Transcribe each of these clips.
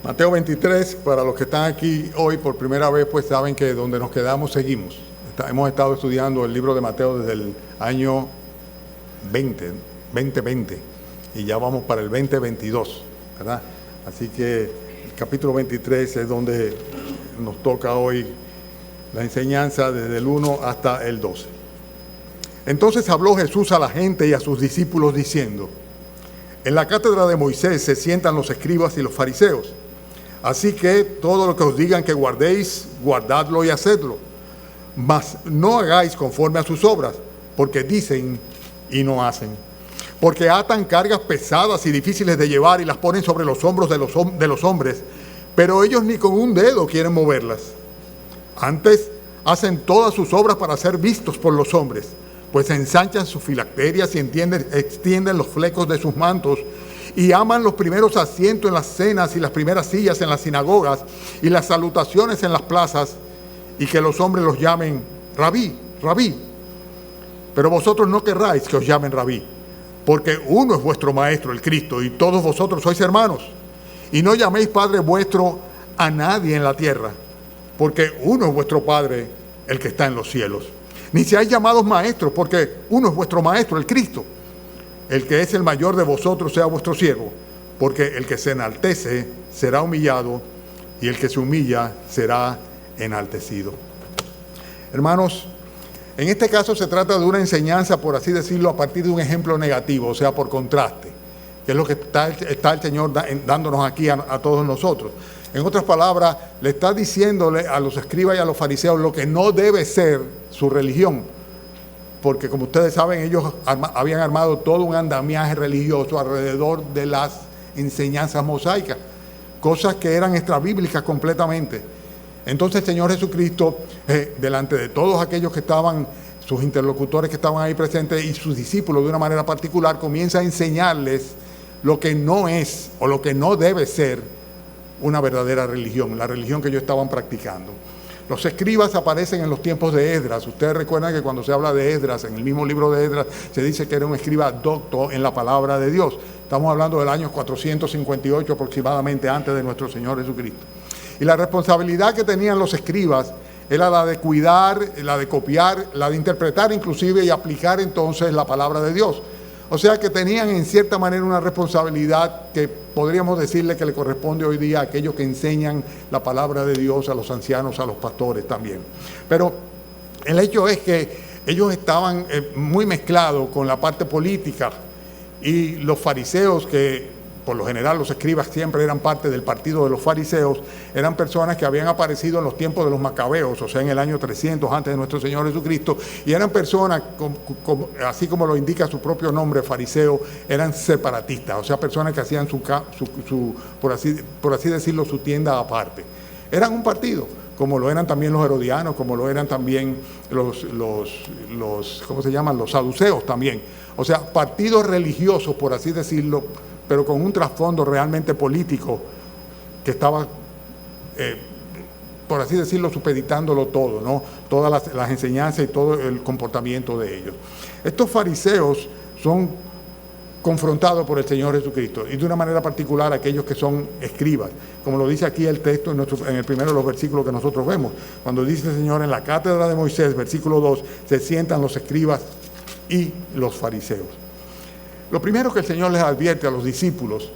Mateo 23, para los que están aquí hoy por primera vez, pues saben que donde nos quedamos seguimos. Hemos estado estudiando el libro de Mateo desde el año 2020, y ya vamos para el 2022, ¿verdad? Así que el capítulo 23 es donde nos toca hoy la enseñanza desde el 1 hasta el 12. Entonces habló Jesús a la gente y a sus discípulos diciendo: en la cátedra de Moisés se sientan los escribas y los fariseos. Así que todo lo que os digan que guardéis, guardadlo y hacedlo. Mas no hagáis conforme a sus obras, porque dicen y no hacen. Porque atan cargas pesadas y difíciles de llevar y las ponen sobre los hombros de los hombres, pero ellos ni con un dedo quieren moverlas. Antes hacen todas sus obras para ser vistos por los hombres, pues ensanchan sus filacterias y extienden los flecos de sus mantos, y aman los primeros asientos en las cenas y las primeras sillas en las sinagogas y las salutaciones en las plazas, y que los hombres los llamen rabí, rabí. Pero vosotros no querráis que os llamen rabí, porque uno es vuestro maestro, el Cristo, y todos vosotros sois hermanos. Y no llaméis Padre vuestro a nadie en la tierra, porque uno es vuestro Padre, el que está en los cielos. Ni seáis llamados maestros, porque uno es vuestro maestro, el Cristo. El que es el mayor de vosotros sea vuestro siervo, porque el que se enaltece será humillado, y el que se humilla será enaltecido. Hermanos, en este caso se trata de una enseñanza, por así decirlo, a partir de un ejemplo negativo, o sea, por contraste, que es lo que está el Señor dándonos aquí a todos nosotros. En otras palabras, le está diciéndole a los escribas y a los fariseos lo que no debe ser su religión, porque como ustedes saben, ellos habían armado todo un andamiaje religioso alrededor de las enseñanzas mosaicas, cosas que eran extrabíblicas completamente. Entonces el Señor Jesucristo, delante de todos aquellos que estaban, sus interlocutores que estaban ahí presentes y sus discípulos de una manera particular, comienza a enseñarles lo que no es o lo que no debe ser una verdadera religión, la religión que ellos estaban practicando. Los escribas aparecen en los tiempos de Esdras. Ustedes recuerdan que cuando se habla de Esdras, en el mismo libro de Esdras, se dice que era un escriba docto en la palabra de Dios. Estamos hablando del año 458 aproximadamente antes de nuestro Señor Jesucristo. Y la responsabilidad que tenían los escribas era la de cuidar, la de copiar, la de interpretar inclusive y aplicar entonces la palabra de Dios. O sea que tenían en cierta manera una responsabilidad que podríamos decirle que le corresponde hoy día a aquellos que enseñan la palabra de Dios, a los ancianos, a los pastores también. Pero el hecho es que ellos estaban muy mezclados con la parte política, y los fariseos, que por lo general los escribas siempre eran parte del partido de los fariseos, eran personas que habían aparecido en los tiempos de los macabeos, o sea, en el año 300 antes de nuestro Señor Jesucristo, y eran personas, así como lo indica su propio nombre, fariseo, eran separatistas, o sea, personas que hacían por así decirlo, su tienda aparte. Eran un partido, como lo eran también los herodianos, como lo eran también los ¿cómo se llaman? Los saduceos también. O sea, partidos religiosos, por así decirlo, pero con un trasfondo realmente político que estaba, por así decirlo, supeditándolo todo, ¿no? Todas las enseñanzas y todo el comportamiento de ellos. Estos fariseos son confrontados por el Señor Jesucristo, y de una manera particular aquellos que son escribas, como lo dice aquí el texto en el primero de los versículos que nosotros vemos, cuando dice el Señor: en la cátedra de Moisés, versículo 2, se sientan los escribas y los fariseos. Lo primero que el Señor les advierte a los discípulos,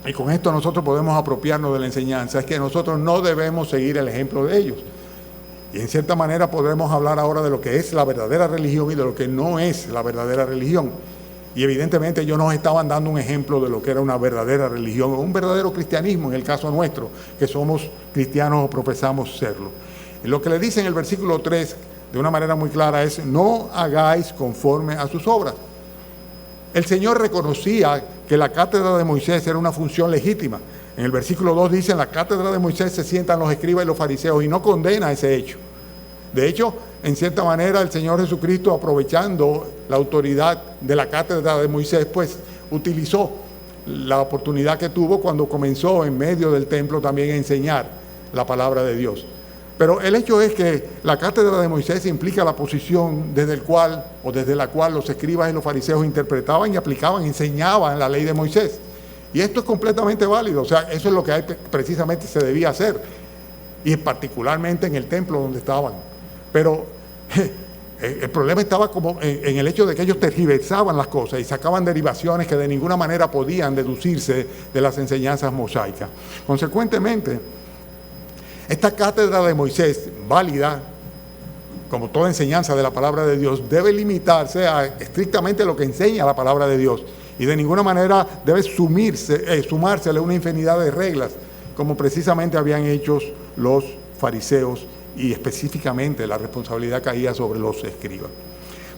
y con esto nosotros podemos apropiarnos de la enseñanza, es que nosotros no debemos seguir el ejemplo de ellos. Y en cierta manera podemos hablar ahora de lo que es la verdadera religión y de lo que no es la verdadera religión. Y evidentemente ellos nos estaban dando un ejemplo de lo que era una verdadera religión, o un verdadero cristianismo en el caso nuestro, que somos cristianos o profesamos serlo. Y lo que le dice en el versículo 3, de una manera muy clara, es: no hagáis conforme a sus obras. El Señor reconocía que la cátedra de Moisés era una función legítima. En el versículo 2 dice: en la cátedra de Moisés se sientan los escribas y los fariseos, y no condena ese hecho. De hecho, en cierta manera, el Señor Jesucristo, aprovechando la autoridad de la cátedra de Moisés, pues utilizó la oportunidad que tuvo cuando comenzó en medio del templo también a enseñar la palabra de Dios. Pero el hecho es que la cátedra de Moisés implica la posición desde la cual los escribas y los fariseos interpretaban y aplicaban, enseñaban la ley de Moisés. Y esto es completamente válido, o sea, eso es lo que precisamente se debía hacer, y particularmente en el templo donde estaban. Pero el problema estaba como en el hecho de que ellos tergiversaban las cosas y sacaban derivaciones que de ninguna manera podían deducirse de las enseñanzas mosaicas. Consecuentemente, esta cátedra de Moisés, válida, como toda enseñanza de la palabra de Dios, debe limitarse a estrictamente lo que enseña la palabra de Dios, y de ninguna manera debe sumársele una infinidad de reglas, como precisamente habían hecho los fariseos, y específicamente la responsabilidad caía sobre los escribas.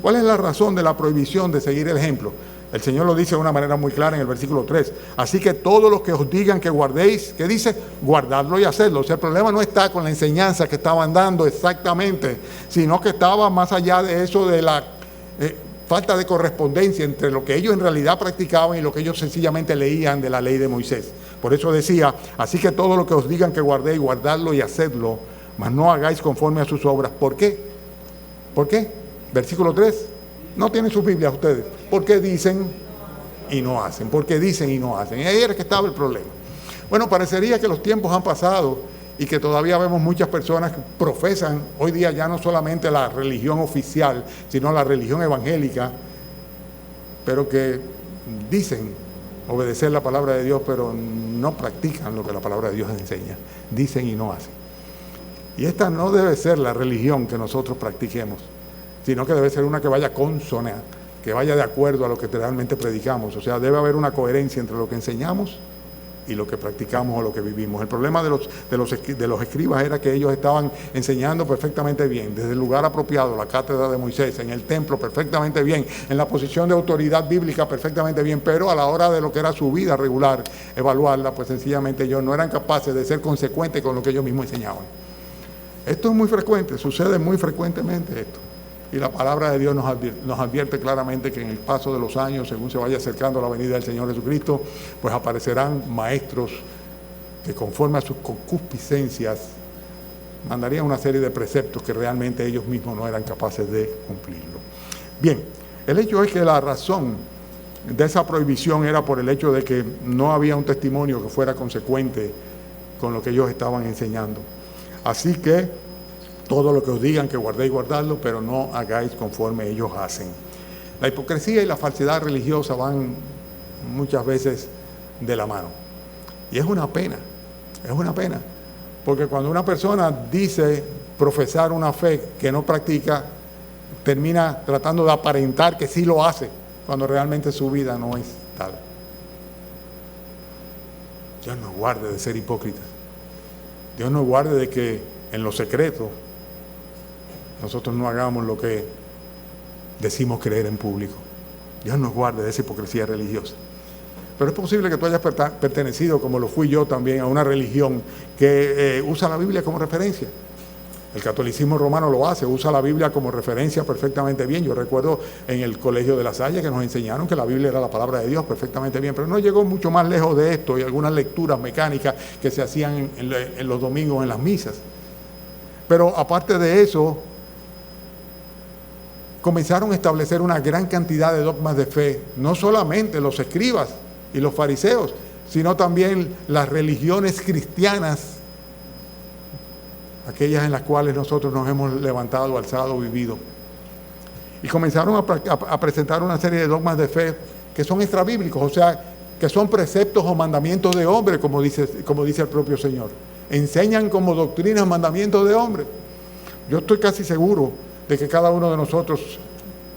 ¿Cuál es la razón de la prohibición de seguir el ejemplo? El Señor lo dice de una manera muy clara en el versículo 3. Así que todos los que os digan que guardéis, ¿qué dice? Guardadlo y hacedlo. O sea, el problema no está con la enseñanza que estaban dando exactamente, sino que estaba más allá de eso, de la falta de correspondencia entre lo que ellos en realidad practicaban y lo que ellos sencillamente leían de la ley de Moisés. Por eso decía, así que todo lo que os digan que guardéis, guardadlo y hacedlo, mas no hagáis conforme a sus obras. ¿Por qué? ¿Por qué? Versículo 3. No tienen sus Biblias ustedes. Porque dicen y no hacen. Porque dicen y no hacen. Y ahí era que estaba el problema. Bueno, parecería que los tiempos han pasado y que todavía vemos muchas personas que profesan hoy día ya no solamente la religión oficial, sino la religión evangélica, pero que dicen obedecer la palabra de Dios, pero no practican lo que la palabra de Dios enseña. Dicen y no hacen. Y esta no debe ser la religión que nosotros practiquemos, sino que debe ser una que vaya consona, que vaya de acuerdo a lo que realmente predicamos. O sea, debe haber una coherencia entre lo que enseñamos y lo que practicamos o lo que vivimos. El problema de los escribas era que ellos estaban enseñando perfectamente bien, desde el lugar apropiado, la cátedra de Moisés, en el templo perfectamente bien, en la posición de autoridad bíblica perfectamente bien, pero a la hora de lo que era su vida regular, evaluarla, pues sencillamente ellos no eran capaces de ser consecuentes con lo que ellos mismos enseñaban. Esto es muy frecuente, sucede muy frecuentemente esto. Y la palabra de Dios nos advierte claramente que en el paso de los años, según se vaya acercando la venida del Señor Jesucristo, pues aparecerán maestros que conforme a sus concupiscencias mandarían una serie de preceptos que realmente ellos mismos no eran capaces de cumplirlo. Bien, el hecho es que la razón de esa prohibición era por el hecho de que no había un testimonio que fuera consecuente con lo que ellos estaban enseñando. Así que todo lo que os digan que guardéis, guardadlo, pero no hagáis conforme ellos hacen. La hipocresía y la falsedad religiosa van muchas veces de la mano. Y es una pena, porque cuando una persona dice profesar una fe que no practica, termina tratando de aparentar que sí lo hace, cuando realmente su vida no es tal. Dios nos guarde de ser hipócritas. Dios nos guarde de que en lo secreto nosotros no hagamos lo que decimos creer en público. Dios nos guarde de esa hipocresía religiosa. Pero es posible que tú hayas pertenecido, como lo fui yo también, a una religión que usa la Biblia como referencia. El catolicismo romano lo hace, usa la Biblia como referencia perfectamente bien. Yo recuerdo en el Colegio de La Salle que nos enseñaron que la Biblia era la palabra de Dios perfectamente bien, pero no llegó mucho más lejos de esto y algunas lecturas mecánicas que se hacían en los domingos en las misas. Pero aparte de eso, comenzaron a establecer una gran cantidad de dogmas de fe, no solamente los escribas y los fariseos, sino también las religiones cristianas, aquellas en las cuales nosotros nos hemos levantado, alzado, vivido. Y comenzaron a presentar una serie de dogmas de fe que son extrabíblicos, o sea, que son preceptos o mandamientos de hombre, como dice el propio Señor. Enseñan como doctrinas mandamientos de hombre. Yo estoy casi seguro de que cada uno de nosotros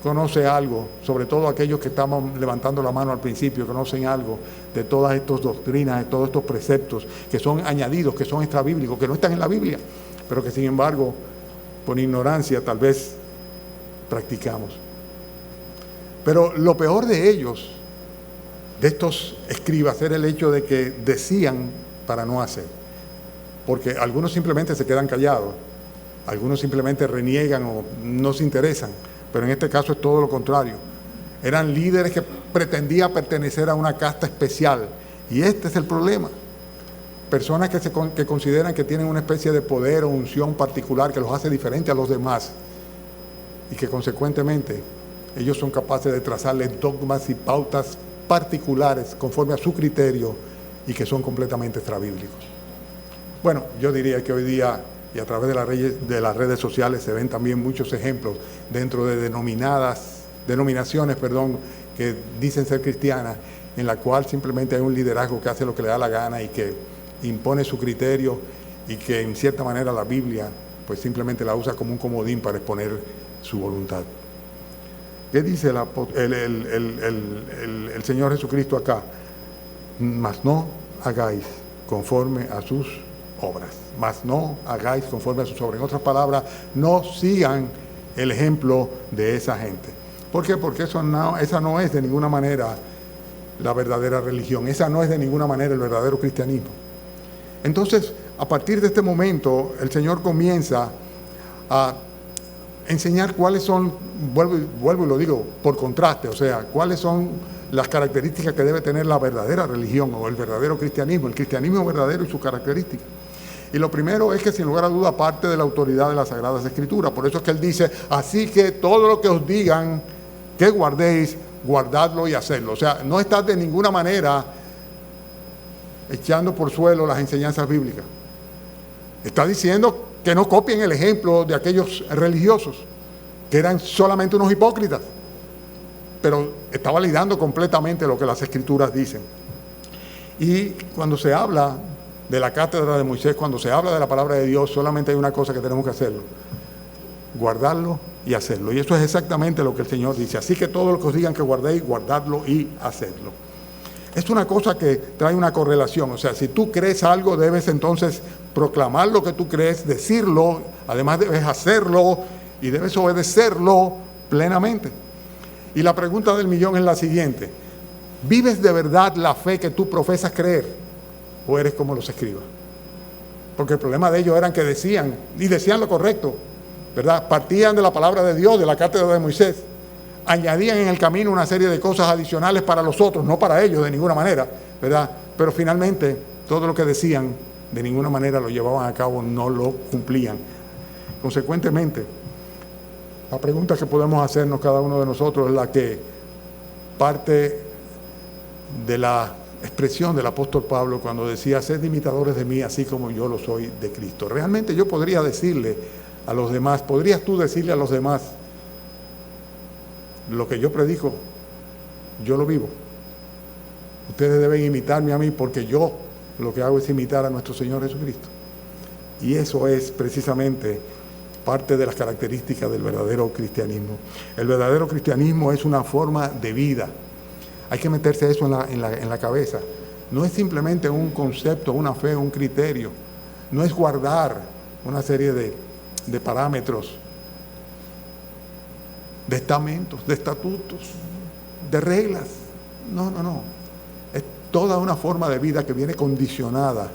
conoce algo, sobre todo aquellos que estamos levantando la mano al principio, conocen algo de todas estas doctrinas, de todos estos preceptos que son añadidos, que son extrabíblicos, que no están en la Biblia, pero que sin embargo, por ignorancia tal vez practicamos. Pero lo peor de ellos, de estos escribas, era el hecho de que decían para no hacer, porque algunos simplemente se quedan callados, algunos simplemente reniegan o no se interesan, pero en este caso es todo lo contrario. Eran líderes que pretendían pertenecer a una casta especial, y este es el problema. Personas que consideran que tienen una especie de poder o unción particular que los hace diferentes a los demás, y que consecuentemente ellos son capaces de trazarles dogmas y pautas particulares conforme a su criterio y que son completamente extrabíblicos. Bueno, yo diría que hoy día y a través de las redes sociales se ven también muchos ejemplos dentro de denominaciones que dicen ser cristianas, en la cual simplemente hay un liderazgo que hace lo que le da la gana y que impone su criterio y que en cierta manera la Biblia pues simplemente la usa como un comodín para exponer su voluntad. ¿Qué dice el Señor Jesucristo acá? Mas no hagáis conforme a sus obras. Mas no hagáis conforme a sus obras. En otras palabras, no sigan el ejemplo de esa gente. ¿Por qué? Porque esa no es de ninguna manera la verdadera religión. Esa no es de ninguna manera el verdadero cristianismo. Entonces, a partir de este momento, el Señor comienza a enseñar cuáles son, vuelvo y lo digo por contraste, o sea, cuáles son las características que debe tener la verdadera religión o el verdadero cristianismo, el cristianismo verdadero y sus características. Y lo primero es que sin lugar a duda parte de la autoridad de las Sagradas Escrituras. Por eso es que Él dice, así que todo lo que os digan que guardéis, guardadlo y hacedlo. O sea, no está de ninguna manera echando por suelo las enseñanzas bíblicas. Está diciendo que no copien el ejemplo de aquellos religiosos, que eran solamente unos hipócritas, pero está validando completamente lo que las Escrituras dicen. Y cuando se habla de la cátedra de Moisés, cuando se habla de la palabra de Dios, solamente hay una cosa que tenemos que hacerlo: guardarlo y hacerlo. Y eso es exactamente lo que el Señor dice. Así que todo lo que os digan que guardéis, guardadlo y hacedlo. Es una cosa que trae una correlación. O sea, si tú crees algo, debes entonces proclamar lo que tú crees, decirlo, además debes hacerlo y debes obedecerlo plenamente. Y la pregunta del millón es la siguiente: ¿vives de verdad la fe que tú profesas creer o eres como los escribas? Porque el problema de ellos era que decían lo correcto, ¿verdad? Partían de la palabra de Dios, de la cátedra de Moisés, añadían en el camino una serie de cosas adicionales para los otros, no para ellos de ninguna manera, ¿verdad? Pero finalmente todo lo que decían de ninguna manera lo llevaban a cabo, no lo cumplían. Consecuentemente, la pregunta que podemos hacernos cada uno de nosotros es la que parte de la expresión del apóstol Pablo cuando decía: sed imitadores de mí así como yo lo soy de Cristo. Realmente yo podría decirle a los demás, podrías tú decirle a los demás: lo que yo predico, yo lo vivo. Ustedes deben imitarme a mí porque yo lo que hago es imitar a nuestro Señor Jesucristo. Y eso es precisamente parte de las características del verdadero cristianismo. El verdadero cristianismo es una forma de vida. Hay que meterse eso en la cabeza. No es simplemente un concepto, una fe, un criterio. No es guardar una serie de parámetros, de estamentos, de estatutos, de reglas. No. Es toda una forma de vida que viene condicionada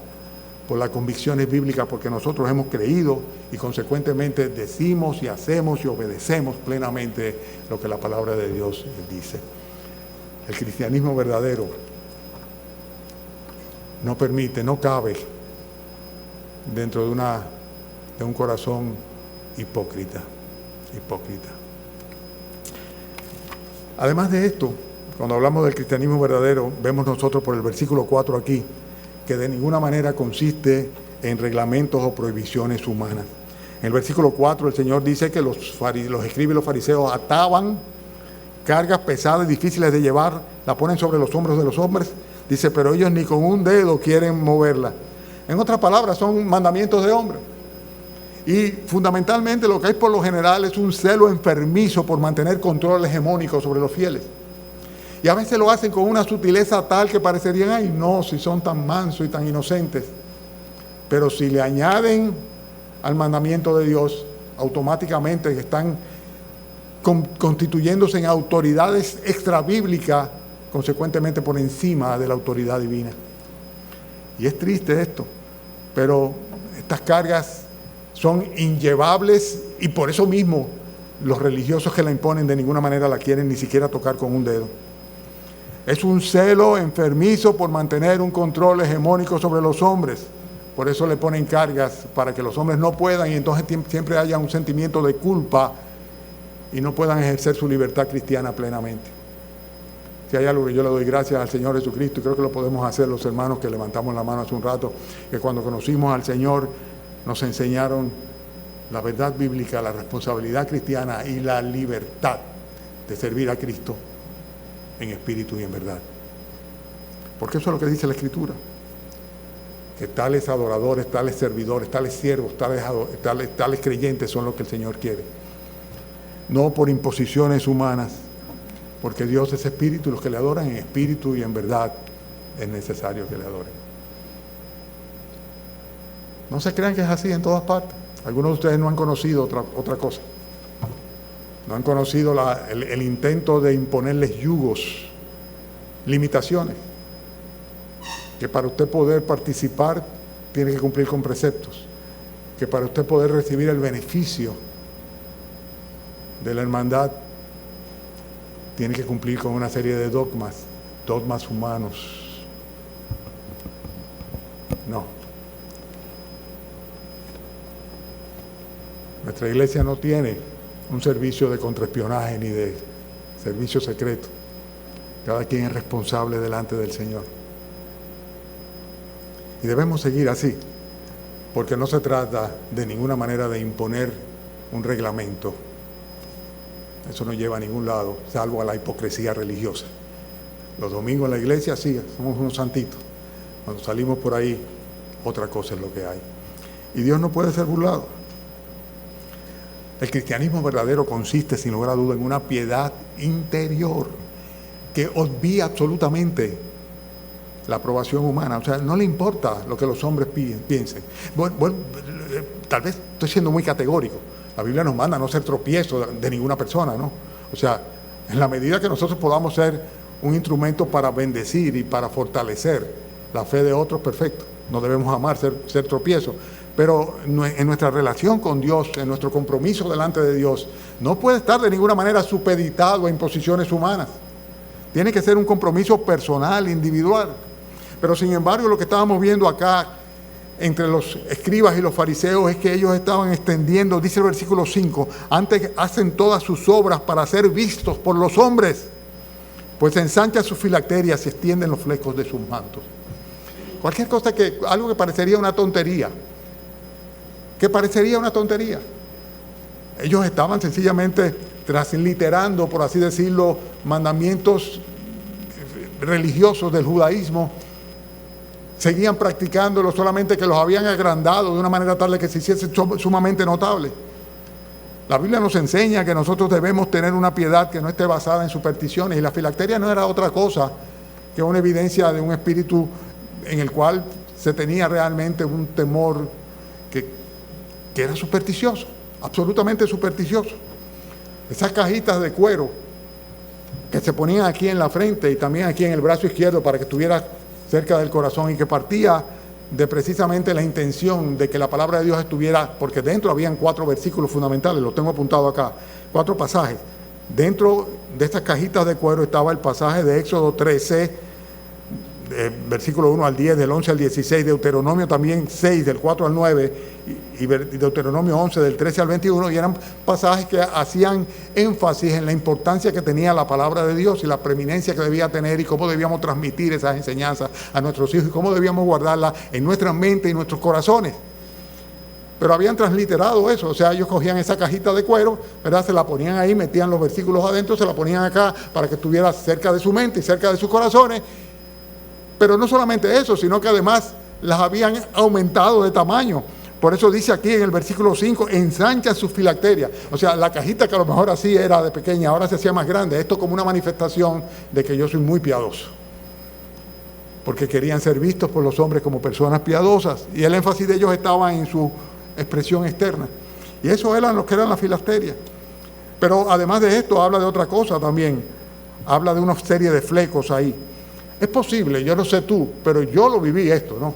por las convicciones bíblicas, porque nosotros hemos creído y consecuentemente decimos y hacemos y obedecemos plenamente lo que la palabra de Dios dice. El cristianismo verdadero no permite, no cabe dentro de un corazón hipócrita. Además de esto, cuando hablamos del cristianismo verdadero, vemos nosotros por el versículo 4 aquí, que de ninguna manera consiste en reglamentos o prohibiciones humanas. En el versículo 4 el Señor dice que los escribas y los fariseos ataban cargas pesadas y difíciles de llevar, la ponen sobre los hombros de los hombres, dice, pero ellos ni con un dedo quieren moverla. En otras palabras, son mandamientos de hombres. Y fundamentalmente lo que hay por lo general es un celo enfermizo por mantener control hegemónico sobre los fieles. Y a veces lo hacen con una sutileza tal que parecerían, ay no, si son tan mansos y tan inocentes. Pero si le añaden al mandamiento de Dios, automáticamente están constituyéndose en autoridades extrabíblicas, consecuentemente por encima de la autoridad divina. Y es triste esto, pero estas cargas son inllevables y por eso mismo los religiosos que la imponen de ninguna manera la quieren ni siquiera tocar con un dedo. Es un celo enfermizo por mantener un control hegemónico sobre los hombres. Por eso le ponen cargas para que los hombres no puedan y entonces siempre haya un sentimiento de culpa y no puedan ejercer su libertad cristiana plenamente. Si hay algo que yo le doy gracias al Señor Jesucristo, y creo que lo podemos hacer los hermanos que levantamos la mano hace un rato, que cuando conocimos al Señor nos enseñaron la verdad bíblica, la responsabilidad cristiana y la libertad de servir a Cristo en espíritu y en verdad. Porque eso es lo que dice la Escritura, que tales adoradores, tales servidores, tales siervos, tales creyentes son los que el Señor quiere. No por imposiciones humanas, porque Dios es espíritu y los que le adoran en espíritu y en verdad es necesario que le adoren. No se crean que es así en todas partes. Algunos de ustedes no han conocido otra cosa. No han conocido el intento de imponerles yugos, limitaciones, que para usted poder participar tiene que cumplir con preceptos, que para usted poder recibir el beneficio de la hermandad tiene que cumplir con una serie de dogmas humanos. No. Nuestra iglesia no tiene un servicio de contraespionaje ni de servicio secreto. Cada quien es responsable delante del Señor. Y debemos seguir así, porque no se trata de ninguna manera de imponer un reglamento. Eso no lleva a ningún lado, salvo a la hipocresía religiosa. Los domingos en la iglesia sí, somos unos santitos. Cuando salimos por ahí, otra cosa es lo que hay. Y Dios no puede ser burlado. El cristianismo verdadero consiste, sin lugar a duda, en una piedad interior que obvia absolutamente la aprobación humana. O sea, no le importa lo que los hombres piensen. Bueno, tal vez estoy siendo muy categórico. La Biblia nos manda a no ser tropiezo de ninguna persona, ¿no? O sea, en la medida que nosotros podamos ser un instrumento para bendecir y para fortalecer la fe de otros, perfecto. No debemos amar ser tropiezo. Pero en nuestra relación con Dios, en nuestro compromiso delante de Dios, no puede estar de ninguna manera supeditado a imposiciones humanas. Tiene que ser un compromiso personal, individual. Pero sin embargo, lo que estábamos viendo acá entre los escribas y los fariseos es que ellos estaban extendiendo, dice el versículo 5, antes hacen todas sus obras para ser vistos por los hombres, pues ensanchan sus filacterias y extienden los flecos de sus mantos. Cualquier cosa algo que parecería una tontería, ellos estaban sencillamente transliterando, por así decirlo, mandamientos religiosos del judaísmo. Seguían practicándolo, solamente que los habían agrandado de una manera tal de que se hiciese sumamente notable. La Biblia nos enseña que nosotros debemos tener una piedad que no esté basada en supersticiones, y la filacteria no era otra cosa que una evidencia de un espíritu en el cual se tenía realmente un temor que era supersticioso, absolutamente supersticioso. Esas cajitas de cuero que se ponían aquí en la frente y también aquí en el brazo izquierdo para que estuviera cerca del corazón, y que partía de precisamente la intención de que la palabra de Dios estuviera, porque dentro habían 4 versículos fundamentales, los tengo apuntado acá, 4 pasajes. Dentro de estas cajitas de cuero estaba el pasaje de Éxodo 13, versículo 1 al 10, del 11 al 16, Deuteronomio también 6, del 4 al 9, y Deuteronomio 11, del 13 al 21, y eran pasajes que hacían énfasis en la importancia que tenía la palabra de Dios y la preeminencia que debía tener y cómo debíamos transmitir esas enseñanzas a nuestros hijos y cómo debíamos guardarlas en nuestra mente y nuestros corazones. Pero habían transliterado eso, o sea, ellos cogían esa cajita de cuero, ¿verdad? Se la ponían ahí, metían los versículos adentro, se la ponían acá para que estuviera cerca de su mente y cerca de sus corazones. Pero no solamente eso, sino que además las habían aumentado de tamaño. Por eso dice aquí en el versículo 5, ensanchan sus filacterias. O sea, la cajita que a lo mejor así era de pequeña, ahora se hacía más grande. Esto como una manifestación de que yo soy muy piadoso. Porque querían ser vistos por los hombres como personas piadosas. Y el énfasis de ellos estaba en su expresión externa. Y eso eran los que eran las filacterias. Pero además de esto, habla de otra cosa también. Habla de una serie de flecos ahí. Es posible, yo no sé tú, pero yo lo viví esto, ¿no?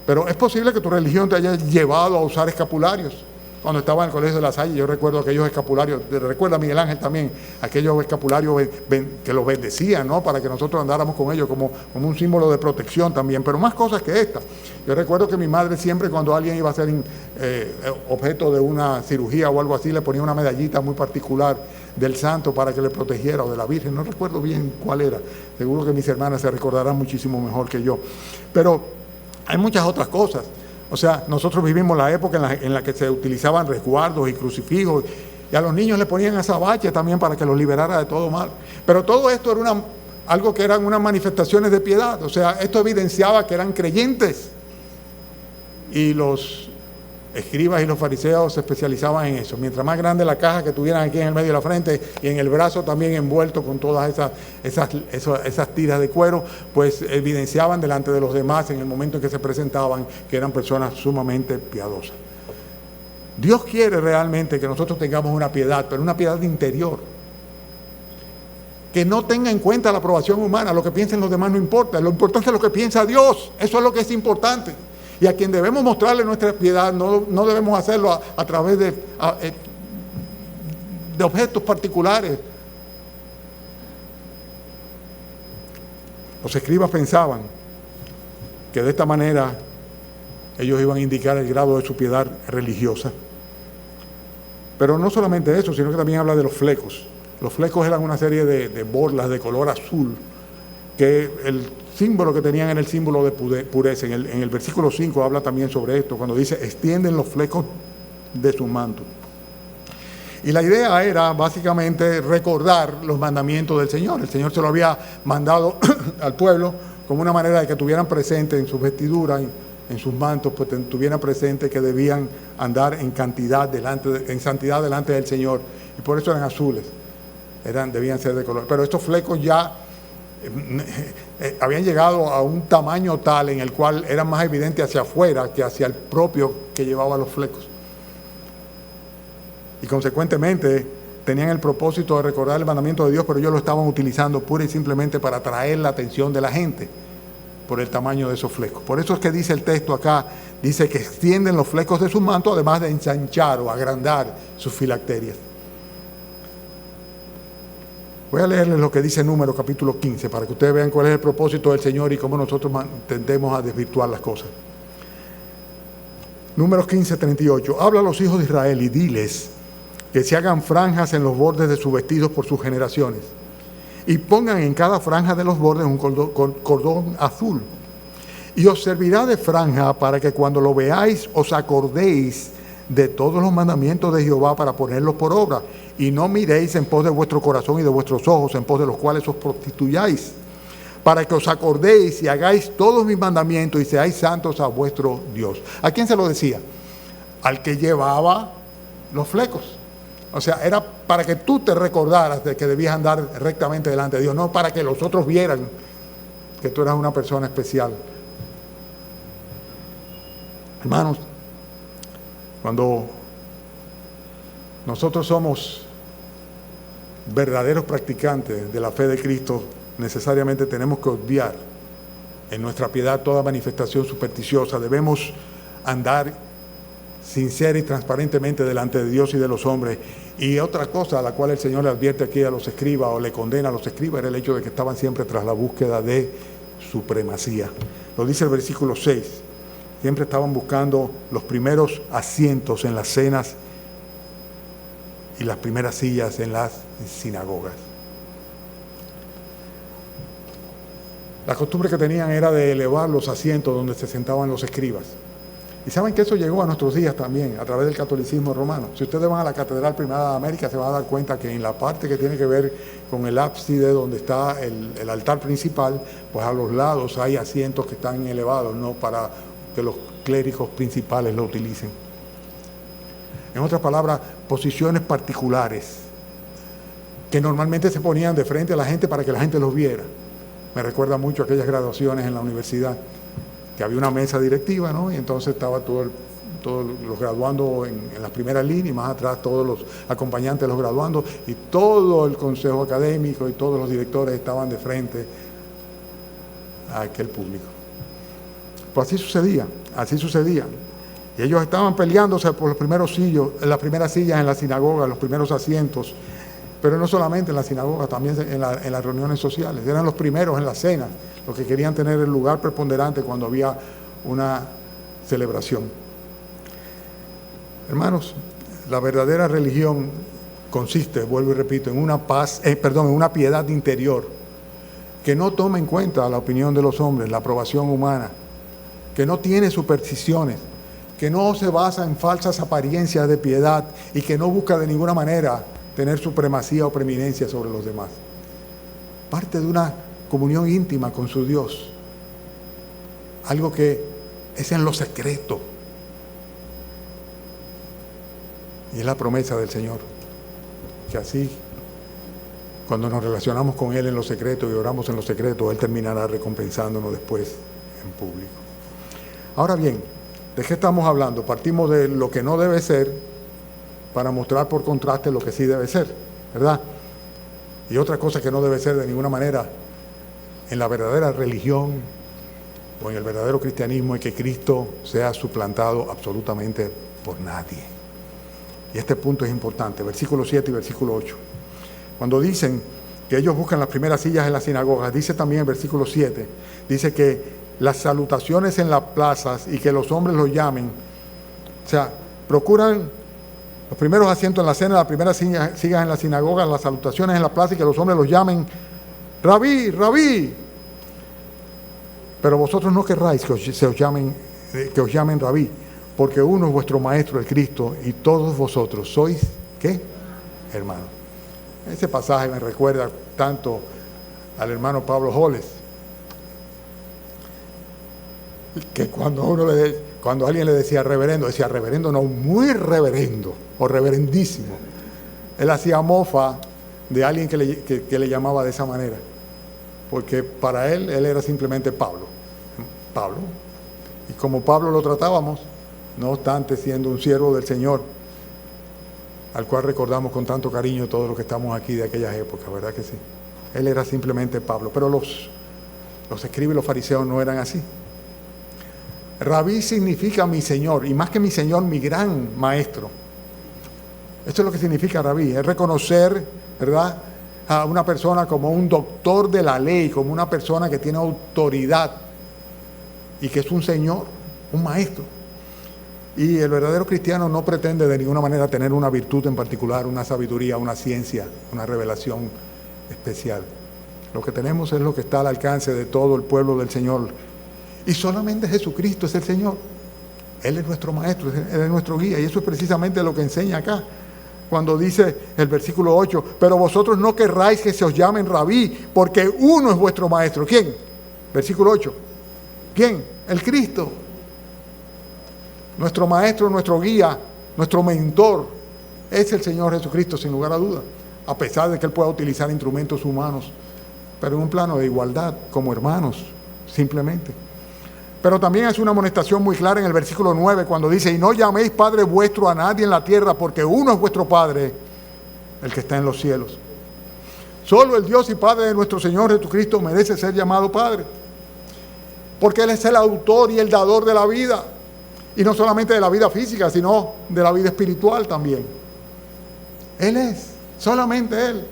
Pero es posible que tu religión te haya llevado a usar escapularios. Cuando estaba en el Colegio de La Salle, yo recuerdo aquellos escapularios, recuerda Miguel Ángel también, aquellos escapularios que los bendecían, ¿no? Para que nosotros andáramos con ellos como un símbolo de protección también, pero más cosas que esta. Yo recuerdo que mi madre siempre, cuando alguien iba a ser objeto de una cirugía o algo así, le ponía una medallita muy particular del santo para que le protegiera, o de la Virgen, no recuerdo bien cuál era. Seguro que mis hermanas se recordarán muchísimo mejor que yo. Pero hay muchas otras cosas. O sea, nosotros vivimos la época en la que se utilizaban resguardos y crucifijos, y a los niños le ponían azabache también para que los liberara de todo mal. Pero todo esto era algo que eran unas manifestaciones de piedad. O sea, esto evidenciaba que eran creyentes. Y los escribas y los fariseos se especializaban en eso. Mientras más grande la caja que tuvieran aquí en el medio de la frente y en el brazo también envuelto con todas esas tiras de cuero, pues evidenciaban delante de los demás en el momento en que se presentaban que eran personas sumamente piadosas. Dios quiere realmente que nosotros tengamos una piedad, pero una piedad interior, que no tenga en cuenta la aprobación humana. Lo que piensen los demás no importa, lo importante es lo que piensa Dios. Eso es lo que es importante. Y a quien debemos mostrarle nuestra piedad, no debemos hacerlo a través de objetos particulares. Los escribas pensaban que de esta manera ellos iban a indicar el grado de su piedad religiosa. Pero no solamente eso, sino que también habla de los flecos. Los flecos eran una serie de borlas de color azul, que el símbolo que tenían era el símbolo de pureza. En el versículo 5 habla también sobre esto, cuando dice, extienden los flecos de su manto. Y la idea era básicamente recordar los mandamientos del Señor. El Señor se lo había mandado al pueblo como una manera de que tuvieran presente en sus vestiduras, en sus mantos, pues tuvieran presente que debían andar en santidad delante del Señor. Y por eso eran azules, debían ser de color. Pero estos flecos ya habían llegado a un tamaño tal en el cual eran más evidentes hacia afuera que hacia el propio que llevaba los flecos. Y consecuentemente tenían el propósito de recordar el mandamiento de Dios, pero ellos lo estaban utilizando pura y simplemente para atraer la atención de la gente por el tamaño de esos flecos. Por eso es que dice el texto acá, dice que extienden los flecos de sus mantos, además de ensanchar o agrandar sus filacterias. Voy a leerles lo que dice Números capítulo 15, para que ustedes vean cuál es el propósito del Señor y cómo nosotros tendemos a desvirtuar las cosas. Números 15, 38. Habla a los hijos de Israel y diles que se hagan franjas en los bordes de sus vestidos por sus generaciones, y pongan en cada franja de los bordes un cordón azul. Y os servirá de franja para que cuando lo veáis os acordéis de todos los mandamientos de Jehová para ponerlos por obra, y no miréis en pos de vuestro corazón y de vuestros ojos, en pos de los cuales os prostituyáis, para que os acordéis y hagáis todos mis mandamientos y seáis santos a vuestro Dios. ¿A quién se lo decía? Al que llevaba los flecos. O sea, era para que tú te recordaras de que debías andar rectamente delante de Dios, no para que los otros vieran que tú eras una persona especial. Hermanos, cuando nosotros somos verdaderos practicantes de la fe de Cristo, necesariamente tenemos que obviar en nuestra piedad toda manifestación supersticiosa. Debemos andar sincera y transparentemente delante de Dios y de los hombres. Y otra cosa a la cual el Señor le advierte aquí a los escribas, o le condena a los escribas, era el hecho de que estaban siempre tras la búsqueda de supremacía. Lo dice el versículo 6. Siempre estaban buscando los primeros asientos en las cenas y las primeras sillas en las sinagogas. La costumbre que tenían era de elevar los asientos donde se sentaban los escribas. Y saben que eso llegó a nuestros días también, a través del catolicismo romano. Si ustedes van a la Catedral Primada de América, se van a dar cuenta que en la parte que tiene que ver con el ábside, donde está el altar principal, pues a los lados hay asientos que están elevados, no para que los clérigos principales lo utilicen. En otras palabras, posiciones particulares que normalmente se ponían de frente a la gente para que la gente los viera. Me recuerda mucho aquellas graduaciones en la universidad, que había una mesa directiva, ¿no? Y entonces estaba todos los graduandos en las primeras líneas, y más atrás todos los acompañantes de los graduandos, y todo el consejo académico y todos los directores estaban de frente a aquel público. Pues así sucedía. Y ellos estaban peleándose por los primeros sillos, las primeras sillas en la sinagoga, los primeros asientos, pero no solamente en la sinagoga, también en las reuniones sociales. Eran los primeros en la cena, los que querían tener el lugar preponderante cuando había una celebración. Hermanos, la verdadera religión consiste, vuelvo y repito, en una piedad interior que no toma en cuenta la opinión de los hombres, la aprobación humana, que no tiene supersticiones, que no se basa en falsas apariencias de piedad y que no busca de ninguna manera tener supremacía o preeminencia sobre los demás. Parte de una comunión íntima con su Dios, algo que es en lo secreto. Y es la promesa del Señor, que así, cuando nos relacionamos con Él en lo secreto y oramos en lo secreto, Él terminará recompensándonos después en público. Ahora bien, ¿de qué estamos hablando? Partimos de lo que no debe ser para mostrar por contraste lo que sí debe ser, ¿verdad? Y otra cosa que no debe ser de ninguna manera en la verdadera religión o en el verdadero cristianismo es que Cristo sea suplantado absolutamente por nadie. Y este punto es importante, versículo 7 y versículo 8. Cuando dicen que ellos buscan las primeras sillas en las sinagogas, dice también en versículo 7, dice que las salutaciones en las plazas y que los hombres los llamen, o sea, procuran los primeros asientos en la cena, las primeras sillas en la sinagoga, las salutaciones en la plaza y que los hombres los llamen Rabí, Rabí. Pero vosotros no querráis que os llamen Rabí, porque uno es vuestro maestro, el Cristo, y todos vosotros sois, ¿qué? Hermanos. Ese pasaje me recuerda tanto al hermano Pablo Holes, que cuando alguien le decía reverendo no, muy reverendo, o reverendísimo. Él hacía mofa de alguien que le llamaba de esa manera, porque para él era simplemente Pablo. Y como Pablo lo tratábamos, no obstante siendo un siervo del Señor, al cual recordamos con tanto cariño todos los que estamos aquí de aquellas épocas, ¿verdad que sí? Él era simplemente Pablo, pero los escribas y los fariseos no eran así. Rabí significa mi Señor, y más que mi Señor, mi gran maestro. Esto es lo que significa Rabí, es reconocer, ¿verdad?, a una persona como un doctor de la ley, como una persona que tiene autoridad y que es un Señor, un maestro. Y el verdadero cristiano no pretende de ninguna manera tener una virtud en particular, una sabiduría, una ciencia, una revelación especial. Lo que tenemos es lo que está al alcance de todo el pueblo del Señor. Y solamente Jesucristo es el Señor. Él es nuestro maestro, Él es nuestro guía. Y eso es precisamente lo que enseña acá. Cuando dice el versículo 8, pero vosotros no querráis que se os llamen Rabí, porque uno es vuestro maestro. ¿Quién? Versículo 8. ¿Quién? El Cristo. Nuestro maestro, nuestro guía, nuestro mentor es el Señor Jesucristo, sin lugar a duda, a pesar de que Él pueda utilizar instrumentos humanos, pero en un plano de igualdad, como hermanos, simplemente. Pero también es una amonestación muy clara en el versículo 9, cuando dice, y no llaméis Padre vuestro a nadie en la tierra, porque uno es vuestro Padre, el que está en los cielos. Solo el Dios y Padre de nuestro Señor Jesucristo merece ser llamado Padre, porque Él es el autor y el dador de la vida. Y no solamente de la vida física, sino de la vida espiritual también. Él es, solamente Él.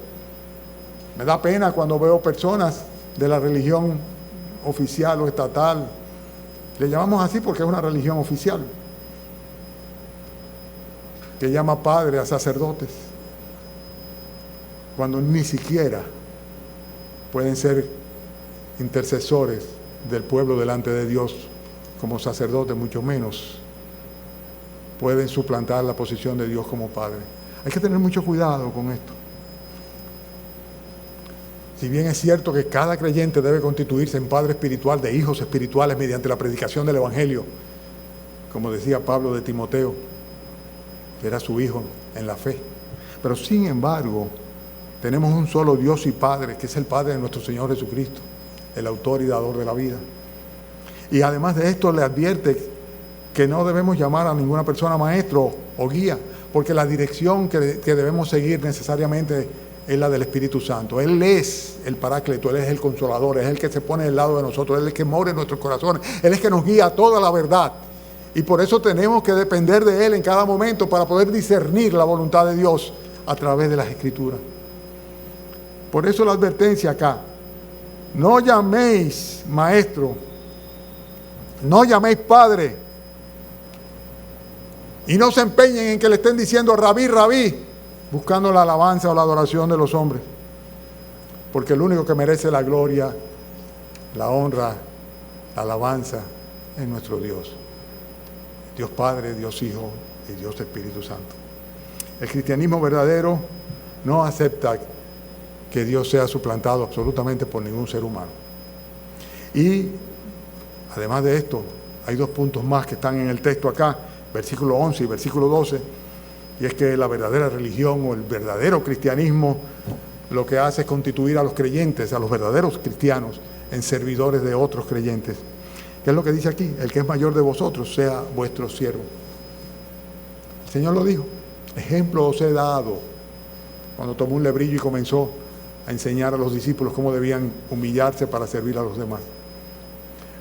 Me da pena cuando veo personas de la religión oficial o estatal. Le llamamos así porque es una religión oficial, que llama padre a sacerdotes, cuando ni siquiera pueden ser intercesores del pueblo delante de Dios. Como sacerdote, mucho menos pueden suplantar la posición de Dios como Padre. Hay que tener mucho cuidado con esto. Si bien es cierto que cada creyente debe constituirse en padre espiritual de hijos espirituales mediante la predicación del Evangelio, como decía Pablo de Timoteo, que era su hijo en la fe. Pero sin embargo, tenemos un solo Dios y Padre, que es el Padre de nuestro Señor Jesucristo, el autor y dador de la vida. Y además de esto le advierte que no debemos llamar a ninguna persona maestro o guía, porque la dirección que debemos seguir necesariamente es la del Espíritu Santo. Él es el Paráclito, Él es el Consolador, es el que se pone al lado de nosotros, Él es el que mora en nuestros corazones, Él es el que nos guía a toda la verdad. Y por eso tenemos que depender de Él en cada momento para poder discernir la voluntad de Dios a través de las Escrituras. Por eso la advertencia acá, no llaméis maestro, no llaméis Padre, y no se empeñen en que le estén diciendo Rabí, Rabí, buscando la alabanza o la adoración de los hombres, porque el único que merece la gloria, la honra, la alabanza es nuestro Dios. Dios Padre, Dios Hijo y Dios Espíritu Santo. El cristianismo verdadero no acepta que Dios sea suplantado absolutamente por ningún ser humano. Y además de esto, hay dos puntos más que están en el texto acá, versículo 11 y versículo 12, y es que la verdadera religión o el verdadero cristianismo lo que hace es constituir a los creyentes, a los verdaderos cristianos, en servidores de otros creyentes. ¿Qué es lo que dice aquí? El que es mayor de vosotros sea vuestro siervo. El Señor lo dijo. Ejemplo os he dado. Cuando tomó un lebrillo y comenzó a enseñar a los discípulos cómo debían humillarse para servir a los demás.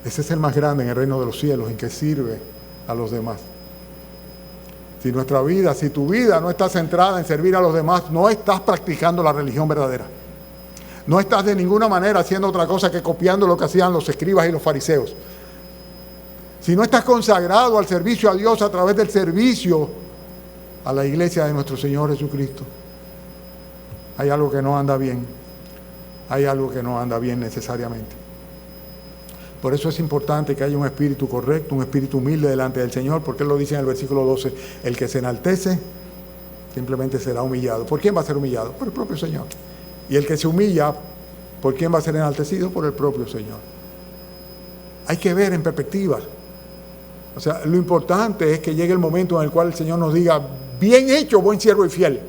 Ese es el más grande en el reino de los cielos, en que sirve a los demás. Si nuestra vida, si tu vida no está centrada en servir a los demás, no estás practicando la religión verdadera. No estás de ninguna manera haciendo otra cosa que copiando lo que hacían los escribas y los fariseos. Si no estás consagrado al servicio a Dios a través del servicio a la iglesia de nuestro Señor Jesucristo, hay algo que no anda bien. Hay algo que no anda bien necesariamente. Por eso es importante que haya un espíritu correcto, un espíritu humilde delante del Señor, porque Él lo dice en el versículo 12, el que se enaltece simplemente será humillado. ¿Por quién va a ser humillado? Por el propio Señor. Y el que se humilla, ¿por quién va a ser enaltecido? Por el propio Señor. Hay que ver en perspectiva. O sea, lo importante es que llegue el momento en el cual el Señor nos diga, bien hecho, buen siervo y fiel.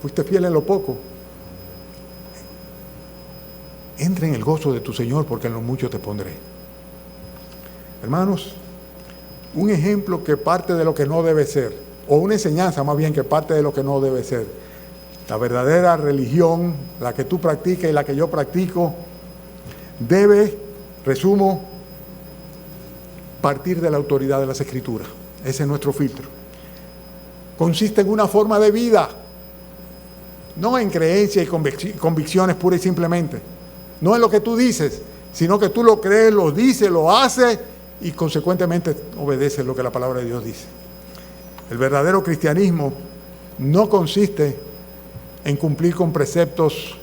Fuiste fiel en lo poco. Entra en el gozo de tu Señor, porque en lo mucho te pondré. Hermanos, un ejemplo que parte de lo que no debe ser, o una enseñanza más bien que parte de lo que no debe ser. La verdadera religión, la que tú practicas y la que yo practico, debe, resumo, partir de la autoridad de las Escrituras. Ese es nuestro filtro. Consiste en una forma de vida, no en creencias y convicciones puras y simplemente. No en lo que tú dices, sino que tú lo crees, lo dices, lo haces y consecuentemente obedeces lo que la palabra de Dios dice. El verdadero cristianismo no consiste en cumplir con preceptos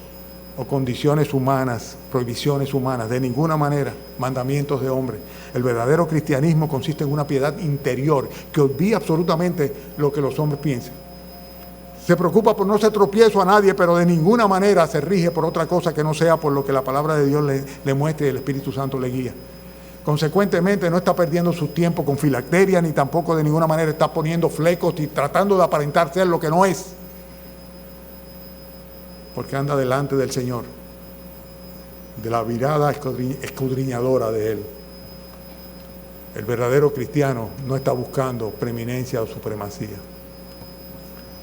o condiciones humanas, prohibiciones humanas, de ninguna manera, mandamientos de hombre. El verdadero cristianismo consiste en una piedad interior que olvida absolutamente lo que los hombres piensan. Se preocupa por no ser tropiezo a nadie, pero de ninguna manera se rige por otra cosa que no sea por lo que la palabra de Dios le muestre y el Espíritu Santo le guía. Consecuentemente no está perdiendo su tiempo con filacteria, ni tampoco de ninguna manera está poniendo flecos y tratando de aparentar ser lo que no es. Porque anda delante del Señor, de la mirada escudriñadora de Él. El verdadero cristiano no está buscando preeminencia o supremacía.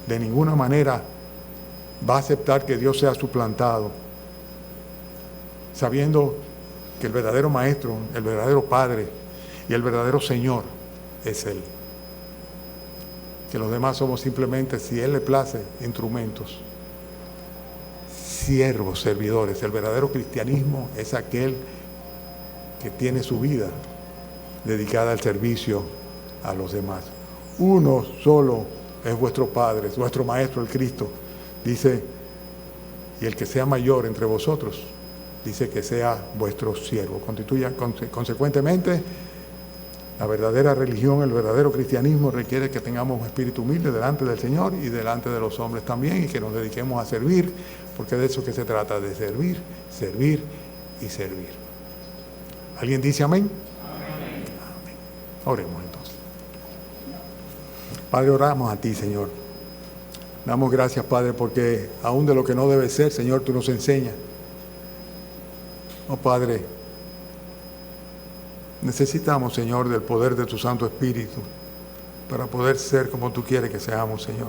De ninguna manera va a aceptar que Dios sea suplantado, sabiendo que el verdadero Maestro, el verdadero Padre y el verdadero Señor es Él. Que los demás somos simplemente, si Él le place, instrumentos, siervos, servidores. El verdadero cristianismo es aquel que tiene su vida dedicada al servicio a los demás. Uno solo es vuestro Padre, vuestro Maestro, el Cristo. Dice, y el que sea mayor entre vosotros, dice que sea vuestro siervo. Consecuentemente, la verdadera religión, el verdadero cristianismo requiere que tengamos un espíritu humilde delante del Señor y delante de los hombres también, y que nos dediquemos a servir, porque de eso que se trata, de servir, servir y servir. ¿Alguien dice amén? Amén. Amén. Oremos entonces. Padre, oramos a ti, Señor. Damos gracias, Padre, porque aún de lo que no debe ser, Señor, tú nos enseñas. Oh, Padre, necesitamos, Señor, del poder de tu Santo Espíritu para poder ser como tú quieres que seamos, Señor.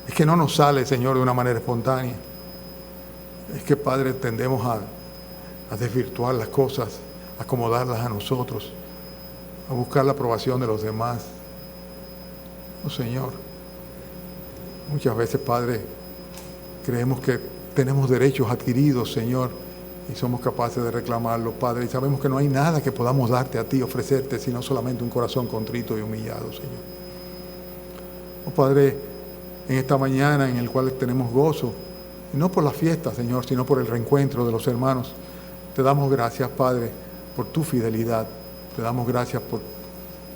Es que no nos sale, Señor, de una manera espontánea. Es que, Padre, tendemos a desvirtuar las cosas, a acomodarlas a nosotros, a buscar la aprobación de los demás. Oh, Señor, muchas veces, Padre, creemos que tenemos derechos adquiridos, Señor, y somos capaces de reclamarlos, Padre, y sabemos que no hay nada que podamos darte a ti, ofrecerte, sino solamente un corazón contrito y humillado, Señor. Oh Padre, en esta mañana en el cual tenemos gozo, y no por la fiesta, Señor, sino por el reencuentro de los hermanos, te damos gracias, Padre, por tu fidelidad. Te damos gracias por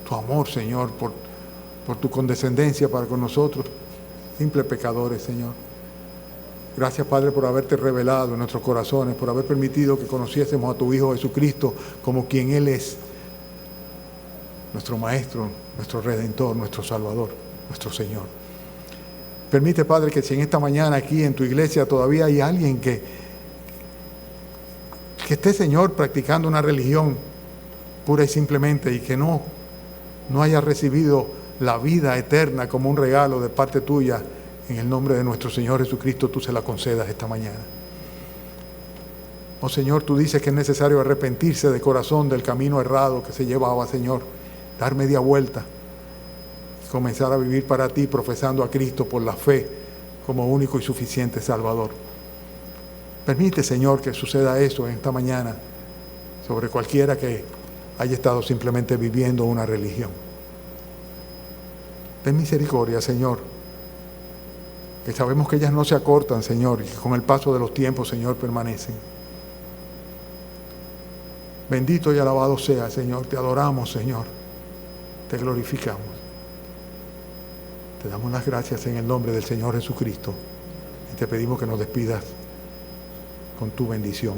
tu amor, Señor, por tu condescendencia para con nosotros, simples pecadores, Señor. Gracias, Padre, por haberte revelado en nuestros corazones, por haber permitido que conociésemos a tu Hijo Jesucristo como quien Él es, nuestro Maestro, nuestro Redentor, nuestro Salvador, nuestro Señor. Permite, Padre, que si en esta mañana aquí en tu iglesia todavía hay alguien que esté, Señor, practicando una religión pura y simplemente y que no haya recibido la vida eterna como un regalo de parte tuya, en el nombre de nuestro Señor Jesucristo, tú se la concedas esta mañana. Oh Señor, tú dices que es necesario arrepentirse de corazón del camino errado que se llevaba, Señor, dar media vuelta y comenzar a vivir para ti, profesando a Cristo por la fe como único y suficiente Salvador. Permite, Señor, que suceda eso en esta mañana sobre cualquiera que haya estado simplemente viviendo una religión. Ten misericordia, Señor, que sabemos que ellas no se acortan, Señor, y que con el paso de los tiempos, Señor, permanecen. Bendito y alabado sea, Señor. Te adoramos, Señor. Te glorificamos. Te damos las gracias en el nombre del Señor Jesucristo y te pedimos que nos despidas con tu bendición.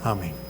Amén.